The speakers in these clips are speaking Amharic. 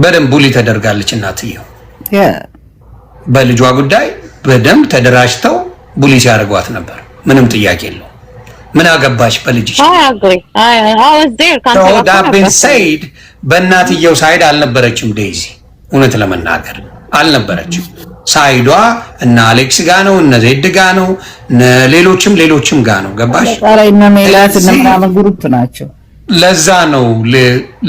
በደንብ ቡሊ ተደርጋለች እናትየው። በልጇ ጉዳይ በደንብ ተደራጅተው ቡሊ ሲያደርጓት ነበር። ምንም ጥያቄ የለው። ምን አገባሽ በልጅሽ? ሰይድ በእናትየው ሳይድ አልነበረችም ዴዚ። እውነት ለመናገር አልነበረችም። ሳይዷ እና አሌክስ ጋ ነው፣ እነ ዜድ ጋ ነው፣ ሌሎችም ጋ ነው። ገባሽ? እና ሜላት እና ምናምን ግሩፕ ናቸው። ለዛ ነው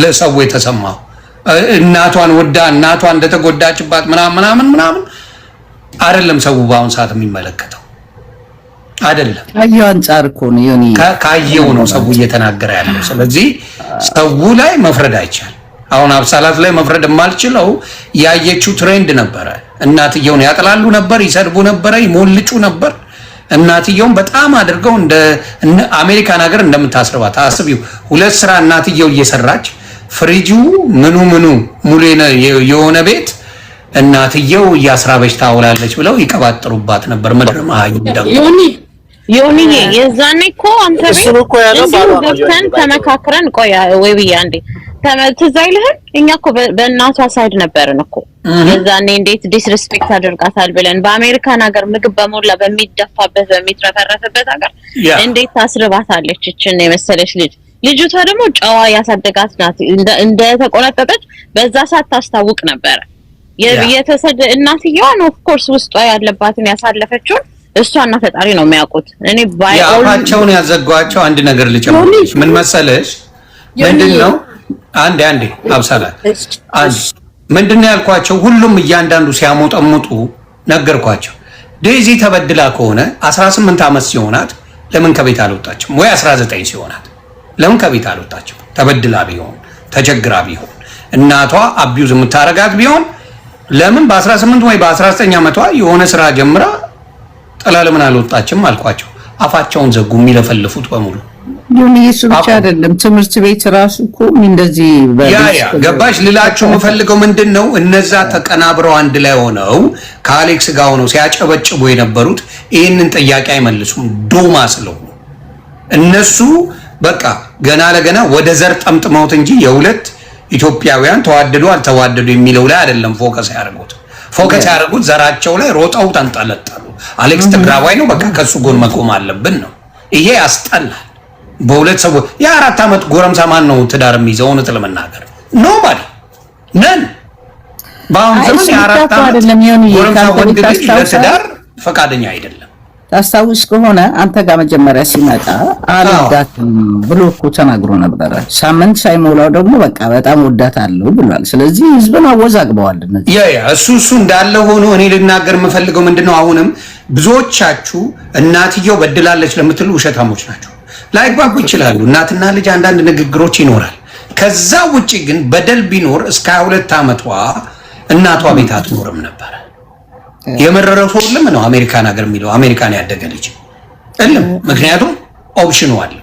ለሰው የተሰማው። እናቷን ወዳ እናቷ እንደተጎዳችባት ምናምን አይደለም ሰው በአሁን ሰዓት የሚመለከተው አይደለም። ካየው አንፃር እኮ ነው ዮኒ፣ ካየው ነው ሰው እየተናገረ ያለው። ስለዚህ ሰው ላይ መፍረድ አይቻል። አሁን አብሳላት ላይ መፍረድ የማልችለው ያየችው ትሬንድ ነበረ። እናትየውን ያጥላሉ ነበር፣ ይሰድቡ ነበር፣ ይሞልጩ ነበር። እናትየውን በጣም አድርገው እንደ አሜሪካን ሀገር እንደምታስርባት አስቢው። ሁለት ስራ እናትየው እየሰራች ፍሪጁ ምኑ ሙሉ የሆነ ቤት እናትየው እያስራበች ታውላለች ብለው ይቀባጥሩባት ነበር። መድረማ ዮኒ የዛኔ እኮ አንተ ቤት ተመካክረን ቆያ ወይ ብዬ አንዴ ትዝ አይልህም? እኛ እኮ በእናቷ ሳይድ ነበርን እኮ የዛኔ። እንዴት ዲስሪስፔክት አድርጋታል ብለን በአሜሪካን ሀገር ምግብ በሞላ በሚደፋበት በሚትረፈረፍበት ሀገር እንዴት ታስርባታለች እችን የመሰለች ልጅ። ልጅቷ ደግሞ ጨዋ ያሳደጋት ናት። እንደ ተቆነጠጠች በዛ ሰዓት ታስታውቅ ነበር። እናትየዋ ኦፍ ኮርስ ውስጧ ያለባትን ያሳለፈችውን እሷና ፈጣሪ ነው የሚያውቁት። እኔ ያፋቸውን ያዘጓቸው አንድ ነገር ልጨምርልሽ። ምን መሰለሽ? ምንድነው አንዴ አብሳላት ምንድነው ያልኳቸው? ሁሉም እያንዳንዱ ሲያሞጠሙጡ ነገርኳቸው። ዴዚ ተበድላ ከሆነ 18 ዓመት ሲሆናት ለምን ከቤት አልወጣችም? ወይ 19 ሲሆናት ለምን ከቤት አልወጣችም? ተበድላ ቢሆን ተቸግራ ቢሆን እናቷ አቢዩዝ የምታረጋት ቢሆን ለምን በ18 ወይ በ19 ዓመቷ የሆነ ስራ ጀምራ ጥላ ለምን አልወጣችም አልኳቸው። አፋቸውን ዘጉ። የሚለፈልፉት በሙሉ ዩኒሱ ብቻ አይደለም ትምህርት ቤት ራሱ እኮ እንደዚህ ገባሽ? ልላችሁ የምፈልገው ምንድነው እነዛ ተቀናብረው አንድ ላይ ሆነው ከአሌክስ ጋር ሆነው ሲያጨበጭቡ የነበሩት ይህንን ጥያቄ አይመልሱም። ዶማ ስለሆኑ እነሱ በቃ ገና ለገና ወደ ዘር ጠምጥመውት እንጂ የሁለት ኢትዮጵያውያን ተዋደዱ አልተዋደዱ የሚለው ላይ አይደለም ፎከስ ያደርጉት። ፎከስ ያደርጉት ዘራቸው ላይ ሮጠው ተንጠለጠሉ። አሌክስ ትግራዋይ ነው፣ በቃ ከሱ ጎን መቆም አለብን ነው። ይሄ ያስጠላል። በሁለት ሰው የ4 ዓመት ጎረምሳ ማን ነው ትዳር የሚይዘው? እውነት ለመናገር ኖባዲ ነን። በአሁን ዘመን የ4 ዓመት ጎረምሳ ወንድ ልጅ ለትዳር ፈቃደኛ አይደለም። ታስታውስ ከሆነ አንተ ጋር መጀመሪያ ሲመጣ አልወዳትም ብሎ እኮ ተናግሮ ነበረ። ሳምንት ሳይሞላው ደግሞ በቃ በጣም ወዳታለሁ ብሏል። ስለዚህ ህዝብን አወዛግበዋል። እሱ እንዳለ ሆኖ እኔ ልናገር የምፈልገው ምንድነው፣ አሁንም ብዙዎቻችሁ እናትየው በድላለች ለምትሉ ውሸታሞች ናቸው። ላይግባቡ ይችላሉ። እናትና ልጅ አንዳንድ ንግግሮች ይኖራል። ከዛ ውጪ ግን በደል ቢኖር እስከ 22 ዓመቷ እናቷ ቤት አትኖርም ነበር። የመረረው ሰው ልም ነው አሜሪካን ሀገር የሚለው አሜሪካን ያደገ ልጅ እልም። ምክንያቱም ኦፕሽኑ አለ።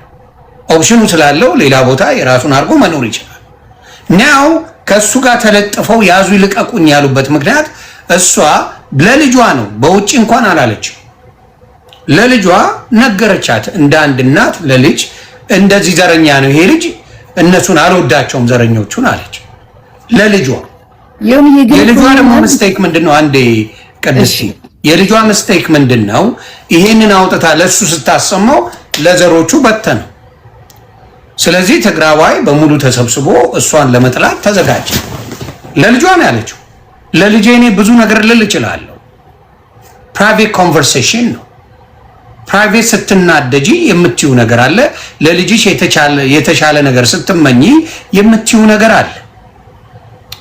ኦፕሽኑ ስላለው ሌላ ቦታ የራሱን አድርጎ መኖር ይችላል። ናው ከሱ ጋር ተለጥፈው ያዙ ይልቀቁኝ ያሉበት ምክንያት እሷ ለልጇ ነው። በውጪ እንኳን አላለችም። ለልጇ ነገረቻት። እንደ አንድ እናት ለልጅ እንደዚህ ዘረኛ ነው ይሄ ልጅ፣ እነሱን አልወዳቸውም ዘረኞቹን አለች ለልጇ። የልጇ ደግሞ ሚስቴክ ምንድነው? አንዴ ቅድስት የልጇ ሚስቴክ ምንድነው? ይሄንን አውጥታ ለሱ ስታሰማው ለዘሮቹ በተነ። ስለዚህ ትግራዋይ በሙሉ ተሰብስቦ እሷን ለመጥላት ተዘጋጀ። ለልጇ ነው ያለችው። ለልጄ እኔ ብዙ ነገር ልል እችላለሁ። ፕራይቬት ኮንቨርሴሽን ነው። ፕራይቬት ስትናደጂ የምትዩ ነገር አለ። ለልጅሽ የተሻለ ነገር ስትመኝ የምትዩ ነገር አለ።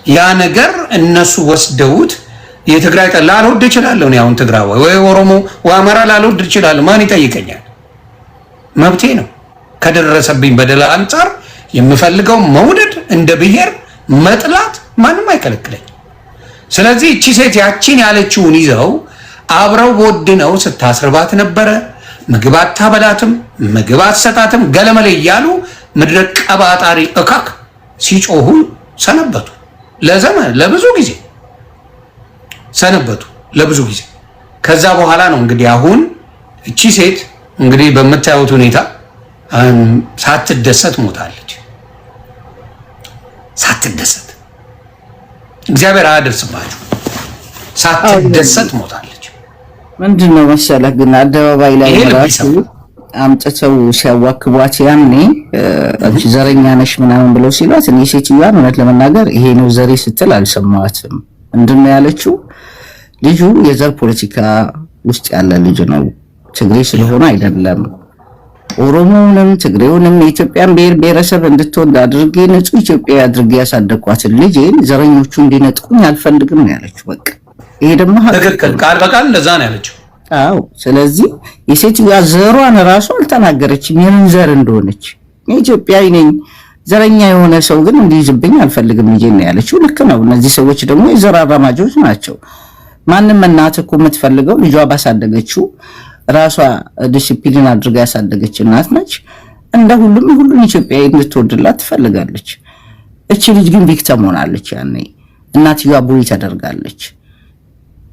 ያ ነገር እነሱ ወስደውት የትግራይ ጠላ ላልወድ እችላለሁ። አሁን ትግራዋይ ወይ ኦሮሞ ወይ አማራ ላልወድ እችላለሁ። ማን ይጠይቀኛል? መብቴ ነው። ከደረሰብኝ በደል አንጻር የምፈልገው መውደድ እንደ ብሔር መጥላት ማንም አይከለክለኝ። ስለዚህ እቺ ሴት ያቺን ያለችውን ይዘው አብረው ወድነው ስታስርባት ነበረ። ምግብ አታበላትም፣ ምግብ አትሰጣትም፣ ገለመሌ እያሉ ምድረ ቀባጣሪ እካክ ሲጮሁ ሰነበቱ። ለብዙ ጊዜ ሰነበቱ፣ ለብዙ ጊዜ። ከዛ በኋላ ነው እንግዲህ አሁን እቺ ሴት እንግዲህ በምታዩት ሁኔታ ሳትደሰት ሞታለች። ሳትደሰት እግዚአብሔር አያደርስባችሁ። ሳትደሰት ሞታለች። ምንድነው መሰለህ ግን አደባባይ ላይ ራሱ አምጥተው ሲያዋክቧት ያኔ አንቺ ዘረኛ ነሽ ምናምን ብለው ሲሏት እኔ ሴትዮዋን እውነት ለመናገር ይሄ ነው ዘሬ ስትል አልሰማዋትም። ምንድነው ያለችው? ልጁ የዘር ፖለቲካ ውስጥ ያለ ልጅ ነው፣ ትግሬ ስለሆነ አይደለም። ኦሮሞውንም ትግሬውንም የኢትዮጵያን ብሔረሰብ እንድትወድ አድርጌ ንጹህ ኢትዮጵያዊ አድርጌ ያሳደግኳትን ልጄን ዘረኞቹ እንዲነጥቁኝ አልፈልግም ነው ያለችው። በቃ ይሄ ደግሞ ትክክል፣ ቃል በቃል እንደዛ ነው ያለችው። አዎ፣ ስለዚህ የሴትዮዋ ዘሯን ራሱ አልተናገረችም የምን ዘር እንደሆነች። ኢትዮጵያዊ ነኝ፣ ዘረኛ የሆነ ሰው ግን እንዲይዝብኝ አልፈልግም ልጄ ነው ያለችው። ልክ ነው። እነዚህ ሰዎች ደግሞ የዘር አራማጆች ናቸው። ማንም እናት እኮ የምትፈልገው ልጇ ባሳደገችው ራሷ ዲሲፕሊን አድርጋ ያሳደገች እናት ነች። እንደ ሁሉም ኢትዮጵያዊ እንድትወድላት ትፈልጋለች። እቺ ልጅ ግን ቪክቲም ሆናለች። ያኔ እናትየዋ ቡሪ ተደርጋለች።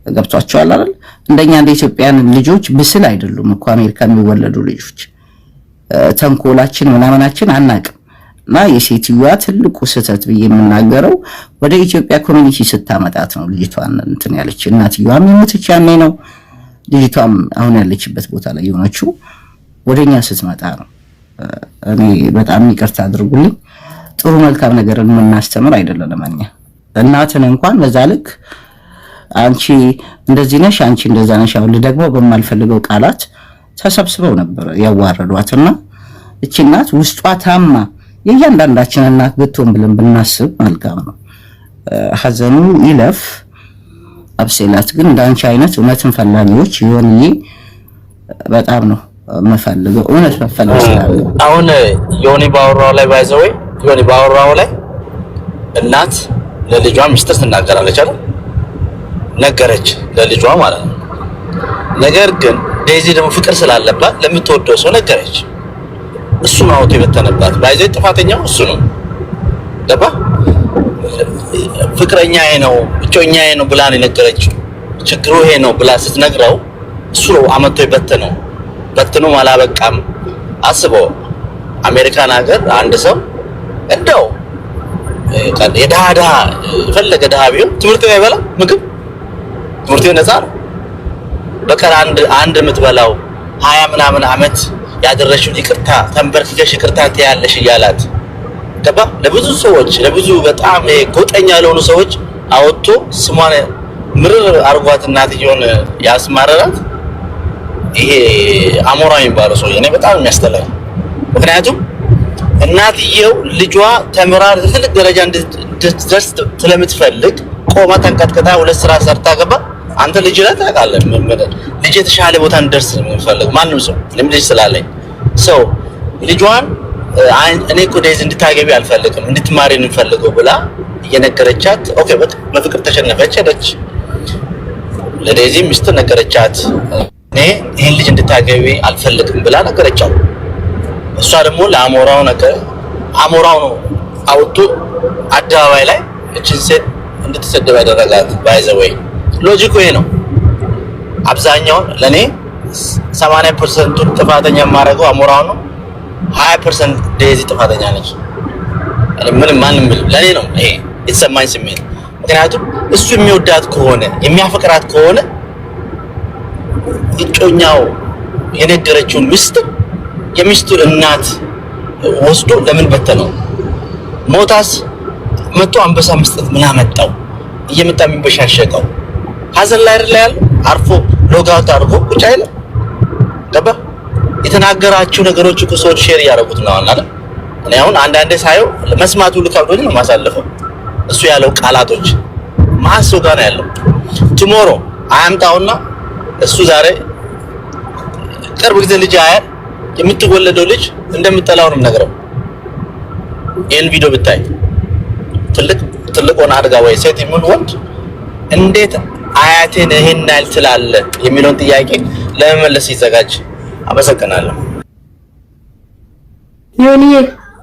ገብቷቸዋል አይደል? እንደኛ እንደ ኢትዮጵያን ልጆች ብስል አይደሉም እኮ አሜሪካ የሚወለዱ ልጆች። ተንኮላችን ምናምናችን አናቅም። እና የሴትዮዋ ትልቁ ስህተት ብዬ የምናገረው ወደ ኢትዮጵያ ኮሚኒቲ ስታመጣት ነው ልጅቷን እንትን ያለች። እናትየዋም የሞተች ያኔ ነው። ልጅቷም አሁን ያለችበት ቦታ ላይ የሆነችው ወደኛ ስትመጣ ነው። እኔ በጣም ይቅርታ አድርጉልኝ። ጥሩ መልካም ነገርን የምናስተምር አይደለም። እኛ እናትን እንኳን በዛ ልክ አንቺ እንደዚህ ነሽ፣ አንቺ እንደዛ ነሽ አሁን ደግሞ በማልፈልገው ቃላት ተሰብስበው ነበር ያዋረዷትና እቺ እናት ውስጧ ታማ የእያንዳንዳችን እናት ብትሆን ብለን ብናስብ መልካም ነው። ሐዘኑ ይለፍ። አብሴላት ግን እንዳንቺ አይነት እውነትን ፈላጊዎች ይሆንዬ በጣም ነው መፈልገው። እውነት መፈለግ ስላለ አሁን ዮኒ ባወራው ላይ ባይዘው ዮኒ ባወራው ላይ እናት ለልጇ ሚስጥር ትናገራለች አይደል? ነገረች ለልጇ ማለት ነው። ነገር ግን ዴዚ ደግሞ ፍቅር ስላለባት ለምትወደው ሰው ነገረች። እሱ ነው አውቶ የበተነባት። ባይዘው ጥፋተኛው እሱ ነው። ደባ ፍቅረኛዬ ነው እጮኛዬ ነው ብላ ነው የነገረችው። ችግሩ ይሄ ነው ብላ ስትነግረው እሱ ነው አመቶ የበተነው። በትኖ አላበቃም። አስበው አሜሪካን ሀገር አንድ ሰው እንደው የዳዳ ፈለገ ዳሃ ቢሆን ትምህርት ቤት አይበላ ምግብ ትምህርት ቤት ነፃ ነው። በቀር አንድ የምትበላው 20 ምናምን አመት ያደረሽው ይቅርታ ተንበርክከሽ ይቅርታ ትያለሽ እያላት ገባ። ለብዙ ሰዎች ለብዙ በጣም ጎጠኛ ለሆኑ ሰዎች አወጥቶ ስሟን ምርር አርጓት እናትየውን ያስማረራት ይሄ አሞራ የሚባለው ሰው እኔ በጣም የሚያስጠላኝ። ምክንያቱም እናትየው ልጇ ተምራ ትልቅ ደረጃ እንድትደርስ ስለምትፈልግ ቆማ ተንቀጥቅጣ ሁለት ስራ ሰርታ ገባ። አንተ ልጅ ላይ ታውቃለህ ልጅ የተሻለ ቦታ እንድደርስ ነው የምፈልገው ማንም ሰው እኔም ልጅ ስላለኝ ሰው ልጇን እኔ እኮ ዴዚ እንድታገቢ አልፈልግም እንድትማሪ ነው የምፈልገው ብላ እየነገረቻት ኦኬ በፍቅር ተሸነፈች ሄደች። ለዴዚ ሚስት ነገረቻት እኔ ይሄን ልጅ እንድታገቢ አልፈልግም ብላ ነገረቻት። እሷ ደግሞ ለአሞራው ነገር አሞራው ነው አውጥቶ አደባባይ ላይ እቺን ሴት እንድትሰደብ ያደረጋት። ባይዘወይ ሎጂኩ ይሄ ነው። አብዛኛው ለኔ 80% ጥፋተኛ የማደርገው አሞራው ነው። 20% ዴዚ ጥፋተኛ ነች። ምንም ማንም ለኔ ነው ይሄ የተሰማኝ ስሜት። ምክንያቱም እሱ የሚወዳት ከሆነ የሚያፈቅራት ከሆነ እጮኛው የነገረችውን ሚስት የሚስቱን እናት ወስዶ ለምን በተነው? ሞታስ መቶ አንበሳ መስጠት ምን አመጣው? እየመጣ የሚበሻሸቀው ሀዘን ላይ አይደል ያለው? አርፎ ሎጋውት አድርጎ ቁጭ አይደል? ገባ? የተናገራችሁ ነገሮች እኮ ሰዎች ሼር ያደረጉት ነው አይደል? እኔ አሁን አንዳንዴ ሳየው መስማቱ ልከብዶኝ ነው ማሳለፈው። እሱ ያለው ቃላቶች ማሶ ጋር ነው ያለው። ቱሞሮ አያምጣውና እሱ ዛሬ ቅርብ ጊዜ ልጅ አያል የምትወለደው ልጅ እንደምትጠላው ነው ነገረው። ይሄን ቪዲዮ ብታይ ትልቅ ሆነ አድጋ ወይ ሴት ይሁን ወንድ እንዴት አያቴን ይሄን ያህል ትላለህ የሚለውን ጥያቄ ለመመለስ ይዘጋጅ። አመሰግናለሁ። ዮኒዬ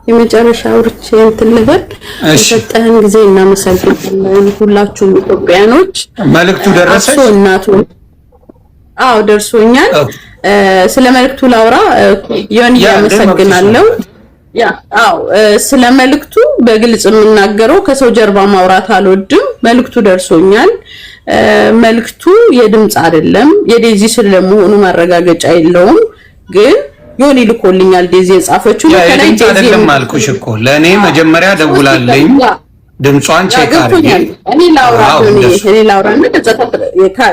የመጨረሻ አውርቼ እንትን ልበል። የሰጠህን ጊዜ እናመሰግናለን። ሁላችሁም ኢትዮጵያኖች መልእክቱ ደረሰሽ? እናቱ አዎ ደርሶኛል። ስለ መልእክቱ ላውራ። ዮኒዬ አመሰግናለሁ። ስለ መልእክቱ በግልጽ የምናገረው ከሰው ጀርባ ማውራት አልወድም። መልእክቱ ደርሶኛል። መልእክቱ የድምጽ አይደለም፣ የዴዚ ስለመሆኑ ማረጋገጫ የለውም። ግን ዮኒ ልኮልኛል ዴዚ የጻፈችው ከላይ ዴዚ አይደለም አልኩሽ እኮ ለኔ መጀመሪያ ደውላልኝ ድምጿን ቼክ አድርጌ እኔ ላውራና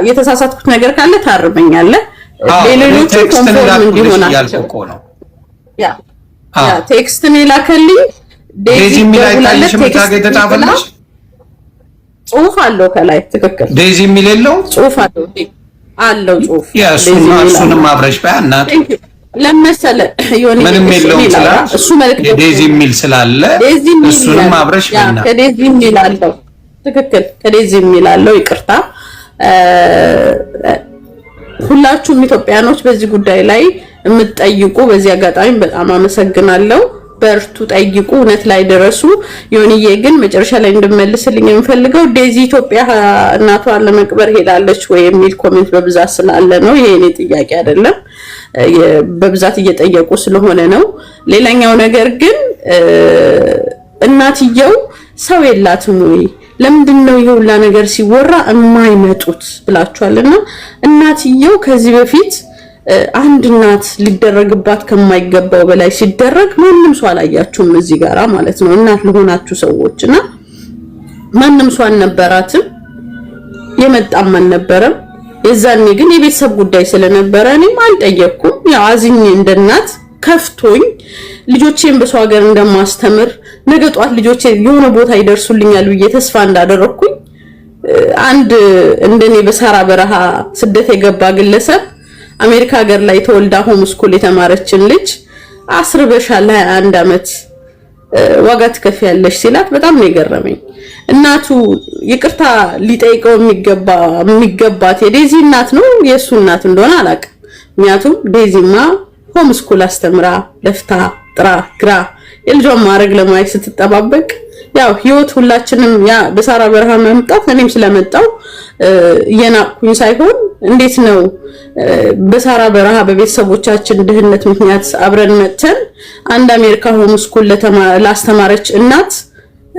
የተሳሳትኩት ነገር ካለ ታርመኛለህ። ሌሎቹ ኮንፎርም እንዲሆናቸው ነው። ያ ቴክስት ነው ላከልኝ ዴዚ ሚል አይታይሽ መታገት ተጣበልሽ ጽሁፍ አለው ከላይ ትክክል ዴዚ ሚል የለው ጽሁፍ አለው ጽሁፍ ያ እሱንም አብረሽ ባያናት ለምሳሌ ዮኒ ምንም የለውም ይችላል እሱ መልክ ዴዚ ሚል ስላለ እሱንም አብረሽ ባያናት ከዴዚ ሚል አለው ትክክል ከዴዚ ሚል አለው ይቅርታ ሁላችሁም ኢትዮጵያኖች በዚህ ጉዳይ ላይ የምትጠይቁ በዚህ አጋጣሚ በጣም አመሰግናለሁ። በርቱ፣ ጠይቁ፣ እውነት ላይ ደረሱ። ዮኒዬ ግን መጨረሻ ላይ እንድመልስልኝ የምፈልገው ዴዚ ኢትዮጵያ እናቷን ለመቅበር ሄዳለች ወይ የሚል ኮሜንት በብዛት ስላለ ነው። ይሄ እኔ ጥያቄ አይደለም፣ በብዛት እየጠየቁ ስለሆነ ነው። ሌላኛው ነገር ግን እናትየው ሰው የላትም ወይ ለምንድነው ይሁላ ነገር ሲወራ የማይመጡት ብላችኋልና እናትየው ከዚህ በፊት አንድ እናት ሊደረግባት ከማይገባው በላይ ሲደረግ ማንንም ሰው አላያችሁም እዚህ ጋራ ማለት ነው። እናት ለሆናችሁ ሰዎችና ማንንም ሰው አልነበራትም፣ የመጣም አልነበረም። የዛኔ ግን የቤተሰብ ጉዳይ ስለነበረ እኔም አልጠየቅኩም። ያው አዝኜ እንደናት ከፍቶኝ ልጆቼን በሰው ሀገር እንደማስተምር ነገ ጧት ልጆቼ የሆነ ቦታ ይደርሱልኛል ብዬ ተስፋ እንዳደረኩኝ አንድ እንደኔ በሳራ በረሃ ስደት የገባ ግለሰብ አሜሪካ ሀገር ላይ ተወልዳ ሆም ስኩል የተማረችን ልጅ አስርበሻል 21 አመት ዋጋ ትከፍያለሽ ሲላት በጣም ነው የገረመኝ። እናቱ ይቅርታ ሊጠይቀው የሚገባት የዴዚ እናት ነው የሱ እናት እንደሆነ አላውቅም። ምክንያቱም ዴዚማ ሆም ስኩል አስተምራ ለፍታ ጥራ ግራ የልጇን ማረግ ለማየት ስትጠባበቅ ያው ህይወት ሁላችንም ያ በሳራ በረሃ መምጣት እኔም ስለመጣው የናቁኝ ሳይሆን እንዴት ነው በሳራ በረሃ በቤተሰቦቻችን ድህነት ምክንያት አብረን መተን አንድ አሜሪካ ሆም ስኩል ላስተማረች እናት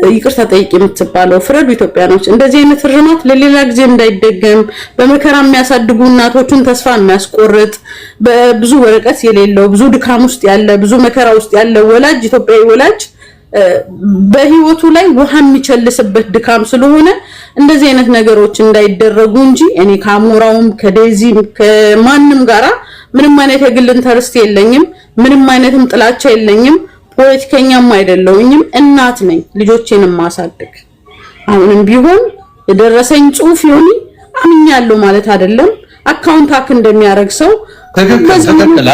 ይቅርታ ጠይቂ የምትባለው ፍረዱ ኢትዮጵያኖች። እንደዚህ አይነት ርማት ለሌላ ጊዜ እንዳይደገም በመከራ የሚያሳድጉ እናቶችን ተስፋ የሚያስቆርጥ በብዙ ወረቀት የሌለው ብዙ ድካም ውስጥ ያለ ብዙ መከራ ውስጥ ያለ ወላጅ ኢትዮጵያዊ ወላጅ በህይወቱ ላይ ውሃ የሚቸልስበት ድካም ስለሆነ እንደዚህ አይነት ነገሮች እንዳይደረጉ እንጂ እኔ ካሞራውም ከዴዚም ከማንም ጋራ ምንም አይነት የግል ኢንተረስት የለኝም፣ ምንም አይነትም ጥላቻ የለኝም። ፖለቲከኛም አይደለሁኝም፣ እናት ነኝ፣ ልጆቼንም ማሳደግ። አሁንም ቢሆን የደረሰኝ ጽሁፍ ዮኒ አምኛለሁ ማለት አይደለም። አካውንት ሀክ እንደሚያደርግ ሰው ተከተለ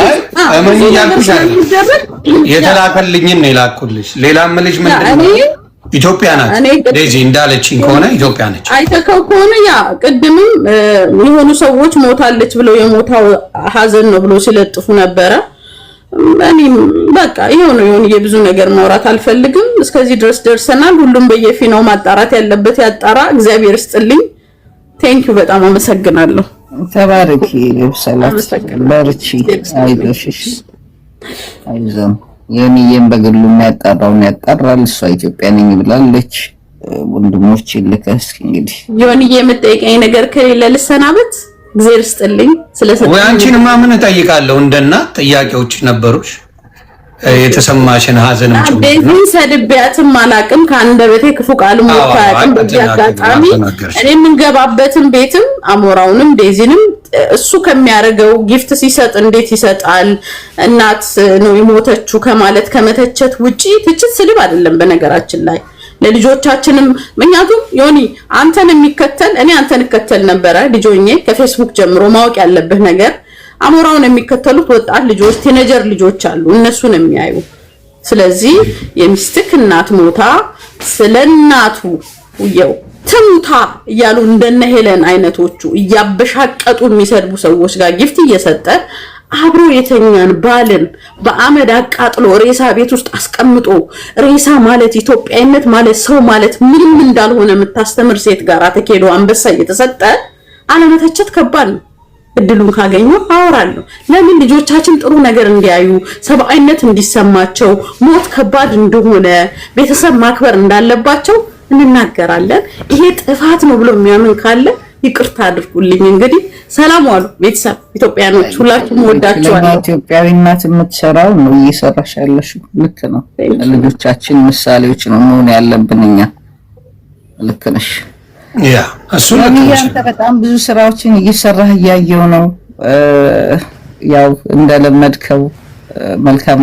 አመኝ ያልኩሽ የተላከልኝን ነው የላኩልሽ። ሌላ ምልሽ ምንድነው ኢትዮጵያ ናት ዴዚ እንዳለችኝ ከሆነ ኢትዮጵያ ነች። አይተከው ከሆነ ያ ቅድምም የሆኑ ሰዎች ሞታለች ብለው የሞታው ሀዘን ነው ብሎ ሲለጥፉ ነበረ። እኔም በቃ ይሄው ነው የብዙ ነገር ማውራት አልፈልግም። እስከዚህ ድረስ ደርሰናል። ሁሉም በየፊናው ማጣራት ያለበት ያጣራ። እግዚአብሔር ይስጥልኝ። ቴንኪው በጣም አመሰግናለሁ። ተባረኪ ሰላም በርቺ አይዞሽ አይዞን የኔም በግሉ የሚያጣራውን ያጣራል። እሷ ኢትዮጵያ ነኝ ብላለች። ወንድሞች ልከስ እንግዲህ ዮኒዬ የምትጠይቀኝ ነገር ከሌለ ልሰናበት። እግዚአብሔር ይስጥልኝ ስለሰጠኝ ወይ አንቺንማ ምን እጠይቃለሁ? እንደናት ጥያቄዎች ነበሩሽ የተሰማሽን ሀዘንም ጭምር ዴዚን ሰድቢያትም አላቅም ከአንደበቴ ክፉ ቃልም ወጣያቅም በዚህ አጋጣሚ እኔ የምንገባበትን ቤትም አሞራውንም ዴዚንም እሱ ከሚያደርገው ጊፍት ሲሰጥ እንዴት ይሰጣል እናት ነው የሞተችው ከማለት ከመተቸት ውጪ ትችት ስድብ አይደለም። በነገራችን ላይ ለልጆቻችንም ምክንያቱም ዮኒ አንተን የሚከተል እኔ አንተን እከተል ነበረ ልጆኜ ከፌስቡክ ጀምሮ ማወቅ ያለብህ ነገር አሞራውን የሚከተሉት ወጣት ልጆች ቲኔጀር ልጆች አሉ እነሱን የሚያዩ። ስለዚህ የሚስትክ እናት ሞታ ስለናቱ ይው ትምታ እያሉ እንደነ ሄለን አይነቶቹ እያበሻቀጡ የሚሰድቡ ሰዎች ጋር ጊፍት እየሰጠ አብሮ የተኛን ባልን በአመድ አቃጥሎ ሬሳ ቤት ውስጥ አስቀምጦ ሬሳ ማለት ኢትዮጵያዊነት ማለት ሰው ማለት ምንም እንዳልሆነ የምታስተምር ሴት ጋር ተኬዶ አንበሳ እየተሰጠ አለመተቸት ከባድ ነው። እድሉን ካገኘው አወራለሁ። ለምን ልጆቻችን ጥሩ ነገር እንዲያዩ ሰብአዊነት እንዲሰማቸው ሞት ከባድ እንደሆነ ቤተሰብ ማክበር እንዳለባቸው እንናገራለን። ይሄ ጥፋት ነው ብሎ የሚያምን ካለ ይቅርታ አድርጉልኝ። እንግዲህ ሰላም ዋሉ ቤተሰብ ኢትዮጵያኖች፣ ሁላችሁም ወዳችኋለሁ። ኢትዮጵያዊ እናት የምትሰራው ነው እየሰራሽ ያለሽው። ልክ ነው። ልጆቻችን ምሳሌዎች ነው መሆን ያለብን እኛ። ልክ ነሽ። ያ እሱ ነው። በጣም ብዙ ስራዎችን እየሰራህ እያየው ነው። ያው እንደለመድከው መልካም